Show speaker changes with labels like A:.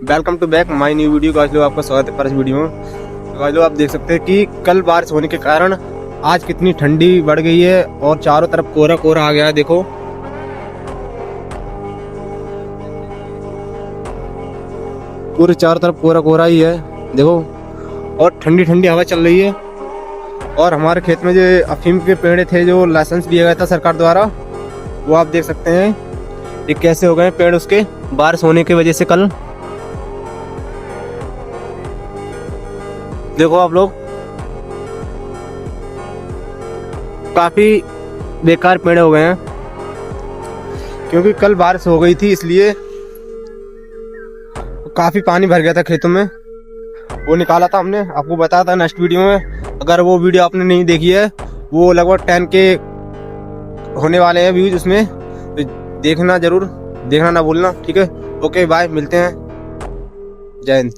A: Welcome to back my new video. आज लोग आपका स्वागत है पर इस वीडियो में। आज लोग आप देख सकते हैं कि कल बारिश होने के कारण आज कितनी ठंडी बढ़ गई है और चारों तरफ कोहरा कोहरा आ गया है। देखो पूरे चारों तरफ कोहरा कोहरा ही है, देखो, और ठंडी ठंडी हवा चल रही है। और हमारे खेत में जो अफीम के पेड़ थे, जो लाइसेंस दिया गया था सरकार द्वारा, वो आप देख सकते हैं ये कैसे हो गए पेड़ उसके बारिश होने की वजह से। कल देखो आप लोग, काफी बेकार पेड़ हो गए हैं क्योंकि कल बारिश हो गई थी, इसलिए काफी पानी भर गया था खेतों में। वो निकाला था हमने, आपको बताया था नेक्स्ट वीडियो में। अगर वो वीडियो आपने नहीं देखी है, वो लगभग 10 के होने वाले हैं व्यूज उसमें, तो देखना जरूर, देखना ना भूलना। ठीक है, ओके बाय, मिलते हैं, जय हिंद।